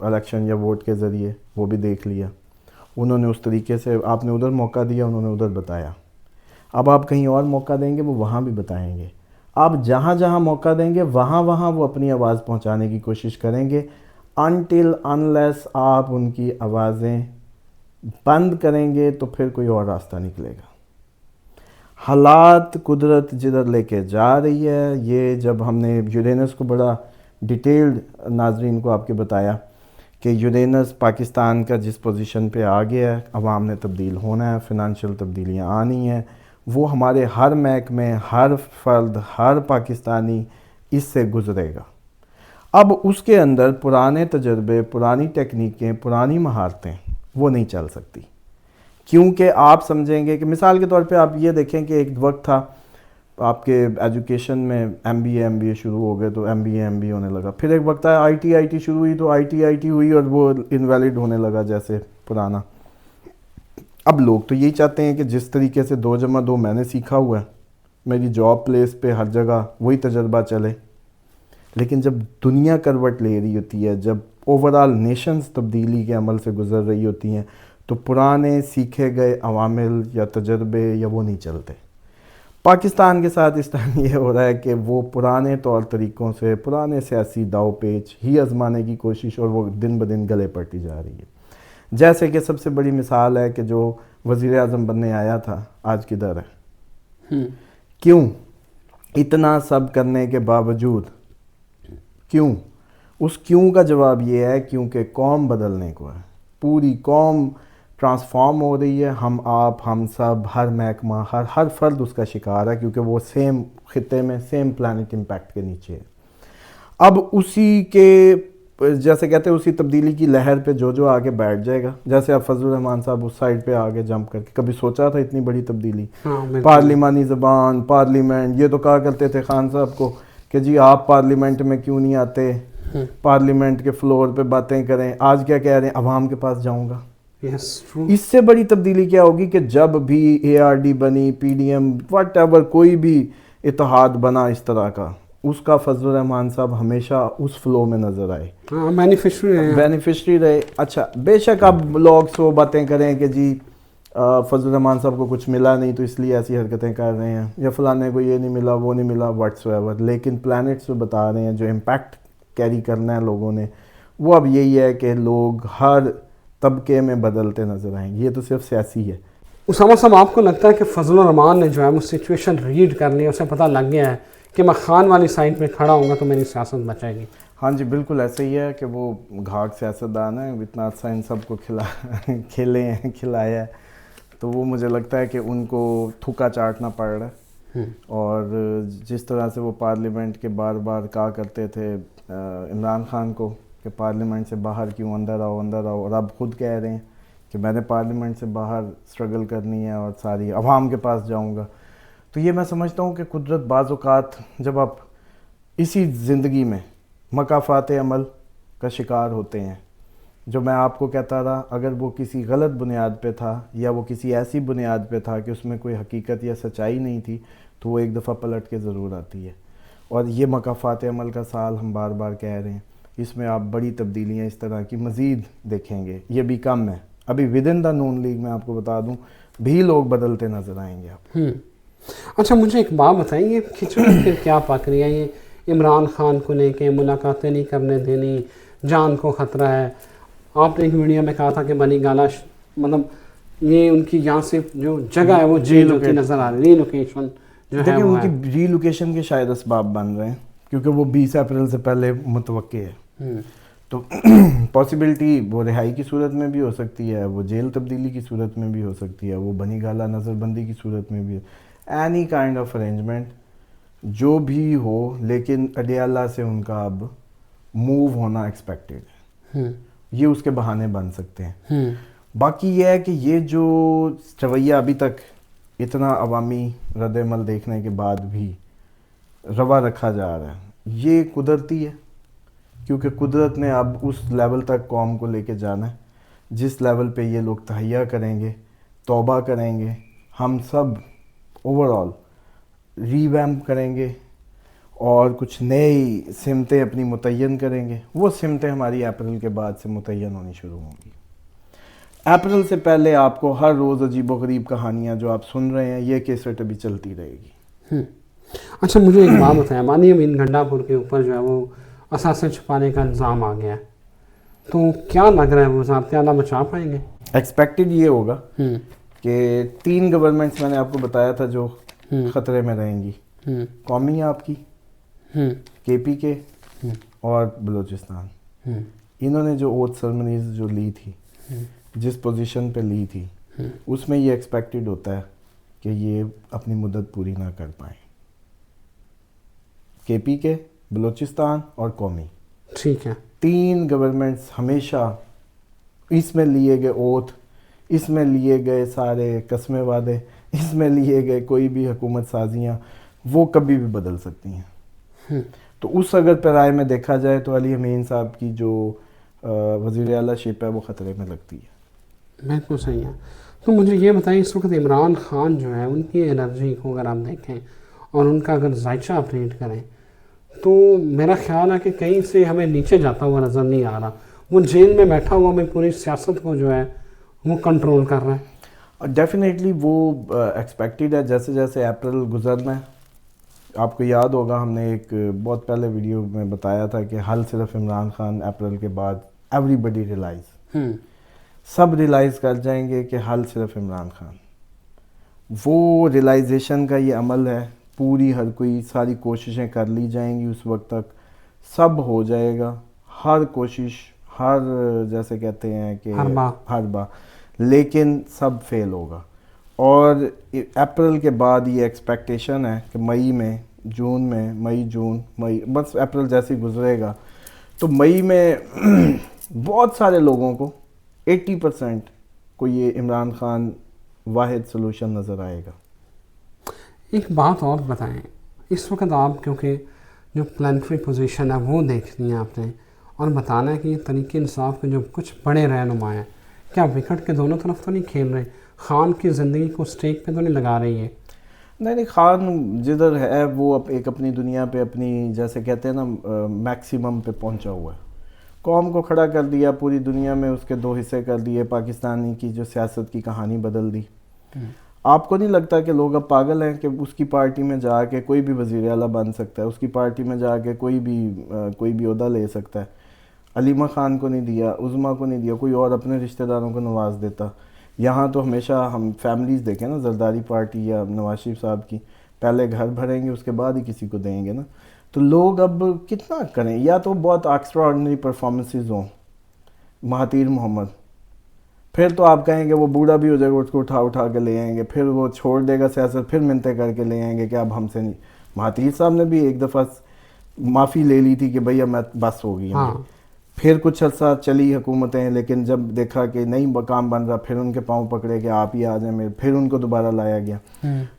Election یا vote کے ذریعے، وہ بھی دیکھ لیا انہوں نے، اس طریقے سے آپ نے ادھر موقع دیا، انہوں نے ادھر بتایا. اب آپ کہیں اور موقع دیں گے وہ وہاں بھی بتائیں گے. آپ جہاں جہاں موقع دیں گے وہاں وہاں وہ اپنی آواز پہنچانے کی کوشش کریں گے، انٹل انلیس آپ ان کی آوازیں بند کریں گے تو پھر کوئی اور راستہ نکلے گا. حالات قدرت جدھر لے کے جا رہی ہے، یہ جب ہم نے یورینس کو بڑا ڈیٹیلڈ ناظرین کو آپ کے بتایا کہ یورینس پاکستان کا جس پوزیشن پہ آ گیا ہے، عوام نے تبدیل ہونا ہے، فنانشل تبدیلیاں آنی ہیں، وہ ہمارے ہر محکمے، ہر فرد، ہر پاکستانی اس سے گزرے گا. اب اس کے اندر پرانے تجربے، پرانی ٹیکنیکیں، پرانی مہارتیں وہ نہیں چل سکتی، کیونکہ آپ سمجھیں گے کہ مثال کے طور پہ آپ یہ دیکھیں کہ ایک وقت تھا آپ کے ایجوکیشن میں ایم بی اے شروع ہو گئے تو ایم بی اے ہونے لگا. پھر ایک وقت آیا آئی ٹی شروع ہوئی تو آئی ٹی ہوئی اور وہ انویلڈ ہونے لگا جیسے پرانا. اب لوگ تو یہی چاہتے ہیں کہ جس طریقے سے 2+2 میں نے سیکھا ہوا ہے، میری جاب پلیس پہ ہر جگہ وہی تجربہ چلے. لیکن جب دنیا کروٹ لے رہی ہوتی ہے، جب اوورال نیشنز تبدیلی کے عمل سے گزر رہی ہوتی ہیں، تو پرانے سیکھے گئے عوامل یا تجربے یا وہ نہیں چلتے. پاکستان کے ساتھ اس ٹائم یہ ہو رہا ہے کہ وہ پرانے طور طریقوں سے، پرانے سیاسی داؤ پیچ ہی آزمانے کی کوشش، اور وہ دن بدن گلے پڑتی جا رہی ہے. جیسے کہ سب سے بڑی مثال ہے کہ جو وزیر اعظم بننے آیا تھا آج کدھر ہے؟ کیوں؟ اتنا سب کرنے کے باوجود کیوں؟ اس کیوں کا جواب یہ ہے کیونکہ قوم بدلنے کو ہے. پوری قوم ٹرانسفارم ہو رہی ہے. آپ، ہم سب، ہر محکمہ، ہر فرد اس کا شکار ہے، کیونکہ وہ سیم خطے میں، سیم پلانٹ امپیکٹ کے نیچے ہے. اب اسی کے جیسے کہتے ہیں اسی تبدیلی کی لہر پہ جو آگے بیٹھ جائے گا، جیسے اب فضل الرحمان صاحب اس سائڈ پہ آگے جمپ کر کے، کبھی سوچا تھا اتنی بڑی تبدیلی؟ پارلیمانی زبان، پارلیمنٹ، یہ تو کہا کرتے تھے خان صاحب کو کہ جی آپ پارلیمنٹ میں کیوں نہیں آتے، پارلیمنٹ کے فلور پہ باتیں کریں. آج کیا کہہ رہے ہیں؟ عوام کے پاس جاؤں گا. اس سے بڑی تبدیلی کیا ہوگی کہ جب بھی اے آر ڈی بنی، P D M, whatever, کوئی بھی اتحاد بنا اس طرح کا، اس کا فضل الرحمان صاحب ہمیشہ اس فلو میں نظر آئے، بینیفیشری رہے. اچھا، بے شک اب لوگ سو باتیں کریں کہ جی فضل الرحمان صاحب کو کچھ ملا نہیں تو اس لیے ایسی حرکتیں کر رہے ہیں، یا فلانے کو یہ نہیں ملا، وہ نہیں ملا، واٹس ایور، لیکن پلانٹس جو بتا رہے ہیں، جو امپیکٹ کیری کرنا ہے لوگوں نے، وہ اب یہی ہے کہ لوگ ہر طبقے میں بدلتے نظر آئیں گے. یہ تو صرف سیاسی ہے. اسامہ صاحب، آپ کو لگتا ہے کہ فضل الرحمان نے جو ہے وہ سچویشن ریڈ کر لی، اسے پتہ لگ گیا ہے کہ میں خان والی سائڈ پہ کھڑا ہوں گا تو میری سیاست بچائے گی؟ ہاں جی، بالکل ایسے ہی ہے کہ وہ گھاٹ سیاستدان ہے، اتنا اچھا ان سب کو کھیلے ہیں، کھلایا ہے، تو وہ مجھے لگتا ہے کہ ان کو تھوکا چاٹنا پڑ رہا ہے. اور جس طرح سے وہ پارلیمنٹ کے بار بار کہا کرتے تھے عمران خان کو کہ پارلیمنٹ سے باہر کیوں، اندر آؤ اندر آؤ، اور اب خود کہہ رہے ہیں کہ میں نے پارلیمنٹ سے باہر اسٹرگل کرنی ہے اور ساری عوام کے پاس جاؤں گا. تو یہ میں سمجھتا ہوں کہ قدرت بعض اوقات جب آپ اسی زندگی میں مکافات عمل کا شکار ہوتے ہیں، جو میں آپ کو کہتا رہا، اگر وہ کسی غلط بنیاد پہ تھا یا وہ کسی ایسی بنیاد پہ تھا کہ اس میں کوئی حقیقت یا سچائی نہیں تھی، تو وہ ایک دفعہ پلٹ کے ضرور آتی ہے. اور یہ مکافات عمل کا سال ہم بار بار کہہ رہے ہیں، اس میں آپ بڑی تبدیلیاں اس طرح کی مزید دیکھیں گے. یہ بھی کم ہے، ابھی with in the known league میں آپ کو بتا دوں بھی لوگ بدلتے نظر آئیں گے آپ. اچھا، مجھے ایک بات بتائیے، کھچڑی پھر کیا پک رہی ہے یہ عمران خان کو لے کے؟ ملاقاتیں نہیں کرنے دینی، جان کو خطرہ ہے. آپ نے ایک ویڈیو میں کہا تھا کہ بنی گالا مطلب یہ ان کی یہاں سے جو جگہ ہے وہ چینج ہوتی نظر آ رہی ہے، ری لوکیشن جو ہے. دیکھیں، ان کی ری لوکیشن کے شاید اسباب بن رہے ہیں کیونکہ وہ 20 اپریل سے پہلے متوقع ہے. تو پاسبلٹی وہ رہائی کی صورت میں بھی ہو سکتی ہے، وہ جیل تبدیلی کی صورت میں بھی ہو سکتی ہے، وہ بنی گالا نظر بندی کی صورت میں بھی، اینی کائنڈ آف ارینجمنٹ جو بھی ہو، لیکن اڈیالہ سے ان کا اب موو ہونا ایکسپیکٹڈ ہے. یہ اس کے بہانے بن سکتے ہیں. باقی یہ ہے کہ یہ جو رویہ ابھی تک اتنا عوامی رد عمل دیکھنے کے بعد بھی روا رکھا جا رہا ہے، یہ قدرتی ہے، کیونکہ قدرت نے اب اس لیول تک قوم کو لے کے جانا ہے جس لیول پہ یہ لوگ تہیہ کریں گے، توبہ کریں گے، ہم سب اوور آل ری ویمپ کریں گے، اور کچھ نئی سمتیں اپنی متعین کریں گے. وہ سمتیں ہماری اپریل کے بعد سے متعین ہونی شروع ہوں گی. اپریل سے پہلے آپ کو ہر روز عجیب و غریب کہانیاں جو آپ سن رہے ہیں یہ کیسٹ ابھی چلتی رہے گی. اچھا مجھے ایک بات بتائیں، مانیے امین گھنٹا پور کے اوپر جو ہے وہ اثاثے چھپانے کا الزام آ گیا ہے، تو کیا لگ رہا ہے وہ وزارت اعلیٰ بچا پائیں گے؟ ایکسپیکٹڈ یہ ہوگا کہ 3 گورنمنٹس میں نے آپ کو بتایا تھا جو خطرے میں رہیں گی. قومی آپ کی، کے پی کے اور بلوچستان. انہوں نے جو اوتھ سرمنیز جو لی تھی، جس پوزیشن پہ لی تھی، اس میں یہ ایکسپیکٹڈ ہوتا ہے کہ یہ اپنی مدت پوری نہ کر پائیں. کے پی کے، بلوچستان اور قومی، ٹھیک ہے. 3 گورنمنٹس ہمیشہ اس میں لیے گئے اوتھ، اس میں لیے گئے سارے قسمیں وعدے، اس میں لیے گئے کوئی بھی حکومت سازیاں، وہ کبھی بھی بدل سکتی ہیں. تو اس اگر پیرائے میں دیکھا جائے تو علی امین صاحب کی جو وزیر اعلیٰ شپ ہے وہ خطرے میں لگتی ہے. بالکل صحیح ہے. تو مجھے یہ بتائیں، اس وقت عمران خان جو ہے ان کی انرجی کو اگر آپ دیکھیں اور ان کا اگر ذائچہ اپڈیٹ کریں تو میرا خیال ہے کہ کہیں سے ہمیں نیچے جاتا ہوا نظر نہیں آ رہا. وہ جیل میں بیٹھا ہوا میں پوری سیاست کو جو ہے وہ کنٹرول کر رہا ہے. ڈیفینیٹلی وہ ایکسپیکٹڈ ہے. جیسے جیسے اپریل گزرنا ہے، آپ کو یاد ہوگا ہم نے ایک بہت پہلے ویڈیو میں بتایا تھا کہ حل صرف عمران خان. اپریل کے بعد ایوری بڈی ریلائز، سب ریلائز کر جائیں گے کہ حل صرف عمران خان. وہ ریلائزیشن کا یہ عمل ہے، پوری ہر کوئی ساری کوششیں کر لی جائیں گی. اس وقت تک سب ہو جائے گا، ہر کوشش، ہر جیسے کہتے ہیں کہ ہر بار، لیکن سب فیل ہوگا. اور اپریل کے بعد یہ ایکسپیکٹیشن ہے کہ مئی میں، جون میں، مئی بس اپریل جیسے گزرے گا تو مئی میں بہت سارے لوگوں کو 80% کو یہ عمران خان واحد سلوشن نظر آئے گا. ایک بات اور بتائیں، اس وقت آپ کیونکہ جو پلانٹری پوزیشن ہے وہ دیکھنی ہے آپ نے، اور بتانا ہے کہ یہ تحریک انصاف کے جو کچھ بڑے رہنما ہیں کیا وکٹ کے دونوں طرف تو نہیں کھیل رہے؟ خان کی زندگی کو سٹیک پہ تو نہیں لگا رہی ہے؟ نہیں، خان جدھر ہے وہ ایک اپنی دنیا پہ اپنی جیسے کہتے ہیں نا میکسیمم پہ پہنچا ہوا ہے. قوم کو کھڑا کر دیا، پوری دنیا میں اس کے 2 حصے کر دیے، پاکستانی کی جو سیاست کی کہانی بدل دی. آپ کو نہیں لگتا کہ لوگ اب پاگل ہیں کہ اس کی پارٹی میں جا کے کوئی بھی وزیر اعلیٰ بن سکتا ہے، اس کی پارٹی میں جا کے کوئی بھی عہدہ لے سکتا ہے؟ علیمہ خان کو نہیں دیا، عظمیٰ کو نہیں دیا، کوئی اور اپنے رشتہ داروں کو نواز دیتا. یہاں تو ہمیشہ ہم فیملیز دیکھیں نا، زرداری پارٹی یا نواز شریف صاحب کی، پہلے گھر بھریں گے اس کے بعد ہی کسی کو دیں گے نا. تو لوگ اب کتنا کریں؟ یا تو بہت ایکسٹرا آرڈنری پرفارمنسز ہوں. مہاتیر محمد، پھر تو آپ کہیں گے وہ بوڑھا بھی ہو جائے گا، اس کو اٹھا کے لے آئیں گے، پھر وہ چھوڑ دے گا سیاست، پھر منتیں کر کے لے آئیں گے کہ اب ہم سے نہیں. مہاتیر صاحب نے بھی ایک دفعہ معافی لے لی تھی کہ بھئی اب میں بس ہو گئی. پھر کچھ عرصہ چلی حکومتیں، لیکن جب دیکھا کہ نہیں کام بن رہا، پھر ان کے پاؤں پکڑے کہ آپ ہی آ جائیں میرے، پھر ان کو دوبارہ لایا گیا.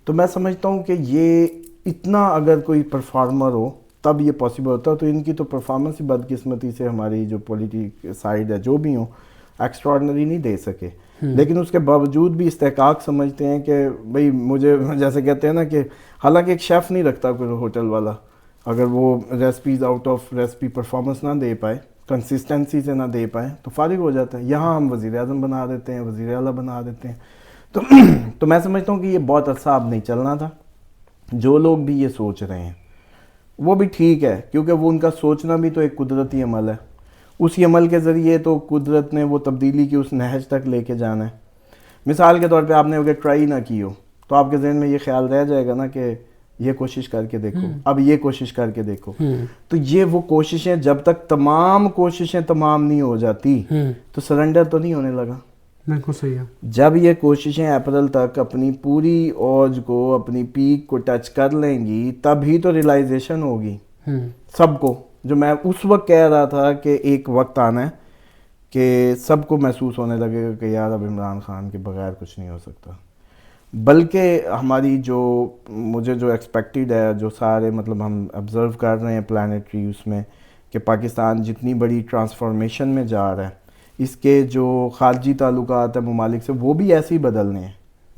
تو میں سمجھتا ہوں کہ یہ اتنا اگر کوئی پرفارمر ہو تب یہ پاسبل ہوتا ہے. تو ان کی تو پرفارمنس ہی بدقسمتی سے ہماری جو پولیٹک سائڈ ہے جو بھی ہوں ایکسٹرا آرڈنری نہیں دے سکے. لیکن اس کے باوجود بھی استحقاق سمجھتے ہیں کہ بھئی مجھے جیسے کہتے ہیں نا کہ حالانکہ ایک شیف نہیں رکھتا کوئی ہوٹل والا، اگر وہ recipes out of recipe performance نہ دے پائے، کنسسٹنسی سے نہ دے پائیں تو فارغ ہو جاتا ہے. یہاں ہم وزیر اعظم بنا دیتے ہیں، وزیر اعلیٰ بنا دیتے ہیں. تو میں سمجھتا ہوں کہ یہ بہت عرصہ اب نہیں چلنا تھا. جو لوگ بھی یہ سوچ رہے ہیں وہ بھی ٹھیک ہے، کیونکہ وہ ان کا سوچنا بھی تو ایک قدرتی عمل ہے. اسی عمل کے ذریعے تو قدرت نے وہ تبدیلی کی اس نہج تک لے کے جانا ہے. مثال کے طور پہ آپ نے اگر ٹرائی نہ کی ہو تو آپ کے ذہن میں یہ خیال رہ جائے گا نا کہ یہ کوشش کر کے دیکھو، اب یہ کوشش کر کے دیکھو. تو یہ وہ کوششیں جب تک تمام کوششیں تمام نہیں ہو جاتی تو سرنڈر تو نہیں ہونے لگا. بالکل صحیح ہے. جب یہ کوششیں اپریل تک اپنی پوری اوج کو، اپنی پیک کو ٹچ کر لیں گی تب ہی تو ریلائزیشن ہوگی سب کو. جو میں اس وقت کہہ رہا تھا کہ ایک وقت آنا ہے کہ سب کو محسوس ہونے لگے گا کہ یار اب عمران خان کے بغیر کچھ نہیں ہو سکتا. بلکہ ہماری مجھے جو ایکسپیکٹڈ ہے، جو سارے مطلب ہم آبزرو کر رہے ہیں پلانیٹری اس میں، کہ پاکستان جتنی بڑی ٹرانسفارمیشن میں جا رہا ہے، اس کے جو خارجی تعلقات ہیں ممالک سے وہ بھی ایسے ہی بدلنے ہیں.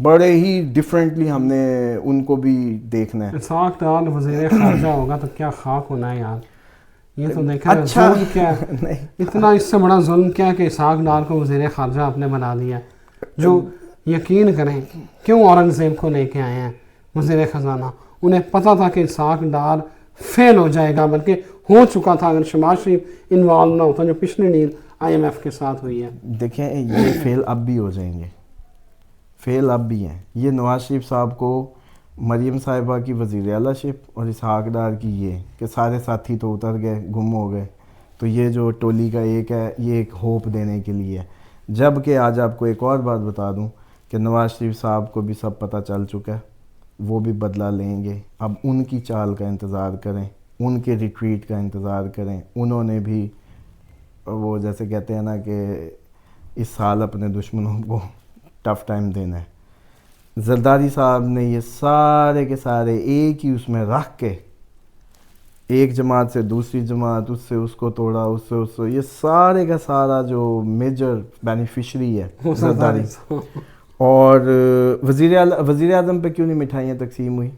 بڑے ہی ڈفرینٹلی ہم نے ان کو بھی دیکھنا ہے. اسحاق ڈار وزیر خارجہ ہوگا تو کیا خاک ہونا ہے یار. یہ تو دیکھیں اچھا ظلم کیا ہے, نہیں اتنا اس سے بڑا ظلم کیا ہے کہ اسحاق ڈار کو وزیر خارجہ آپ نے بنا دیا. جو یقین کریں کیوں اورنگزیب کو لے کے آئے ہیں وزیر خزانہ, انہیں پتہ تھا کہ اسحاق ڈار فیل ہو جائے گا, بلکہ ہو چکا تھا اگر شہباز شریف انوالو نہ ہوتا جو پچھلی ڈیل IMF کے ساتھ ہوئی ہے. دیکھیں یہ فیل اب بھی ہو جائیں گے, فیل اب بھی ہیں. یہ نواز شریف صاحب کو مریم صاحبہ کی وزیر اعلیٰ شپ اور اسحاق ڈار کی یہ کہ سارے ساتھی تو اتر گئے, گم ہو گئے, تو یہ جو ٹولی کا ایک ہے یہ ایک ہوپ دینے کے لیے ہے. جب کہ آج آپ کو ایک اور بات بتا دوں کہ نواز شریف صاحب کو بھی سب پتہ چل چکا ہے, وہ بھی بدلہ لیں گے. اب ان کی چال کا انتظار کریں, ان کے ریٹریٹ کا انتظار کریں. انہوں نے بھی وہ جیسے کہتے ہیں نا کہ اس سال اپنے دشمنوں کو ٹف ٹائم دینا ہے. زرداری صاحب نے یہ سارے کے سارے ایک ہی اس میں رکھ کے ایک جماعت سے دوسری جماعت, اس سے اس کو توڑا, اس سے یہ سارے کا سارا جو میجر بینیفیشری ہے زرداری. اور وزیر اعظم پہ کیوں نہیں مٹھائیاں تقسیم ہوئی,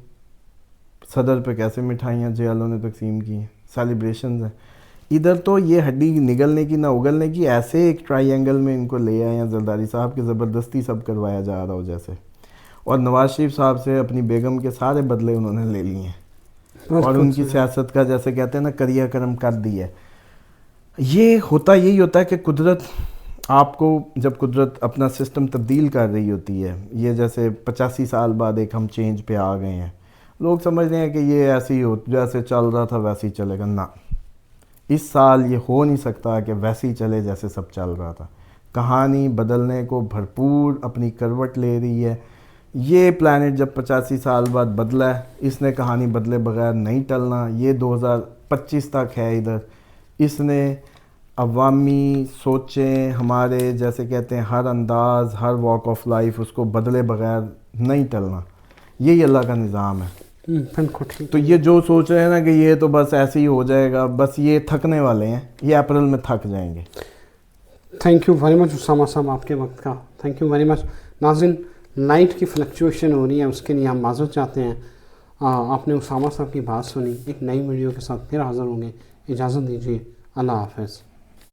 صدر پہ کیسے مٹھائیاں جیلوں نے تقسیم کی ہیں, سیلیبریشنز ہیں. ادھر تو یہ ہڈی نگلنے کی نہ اگلنے کی, ایسے ایک ٹرائی اینگل میں ان کو لے آئے ہیں زرداری صاحب کے زبردستی سب کروایا جا رہا ہو جیسے. اور نواز شریف صاحب سے اپنی بیگم کے سارے بدلے انہوں نے لے لیے ہیں, اور ان کی سیاست کا جیسے کہتے ہیں نا کریا کرم کر دی ہے. یہ ہوتا یہی ہوتا ہے کہ قدرت آپ کو جب قدرت اپنا سسٹم تبدیل کر رہی ہوتی ہے, یہ جیسے 85 سال بعد ایک ہم چینج پہ آ گئے ہیں, لوگ سمجھ رہے ہیں کہ یہ ایسے ہی ہو, جیسے چل رہا تھا ویسے ہی چلے گا. نہ, اس سال یہ ہو نہیں سکتا کہ ویسے ہی چلے جیسے سب چل رہا تھا. کہانی بدلنے کو بھرپور اپنی کروٹ لے رہی ہے. یہ پلانٹ جب 85 سال بعد بدلا ہے, اس نے کہانی بدلے بغیر نہیں ٹلنا. یہ 2025 تک ہے ادھر, اس نے عوامی سوچیں ہمارے جیسے کہتے ہیں ہر انداز, ہر واک آف لائف, اس کو بدلے بغیر نہیں ٹلنا. یہی اللہ کا نظام ہے. تو یہ جو سوچ رہے ہیں نا کہ یہ تو بس ایسے ہی ہو جائے گا, بس یہ تھکنے والے ہیں, یہ اپریل میں تھک جائیں گے. Thank you very much Usama صاحب آپ کے وقت کا, تھینک یو ویری مچ. ناظرین, لائٹ کی فلکچویشن ہو رہی ہے, اس کے لیے ہم معذرت چاہتے ہیں. آپ نے اسامہ صاحب کی بات سنی. ایک نئی ویڈیو کے ساتھ پھر حاضر ہوں گے. اجازت دیجیے, اللہ حافظ.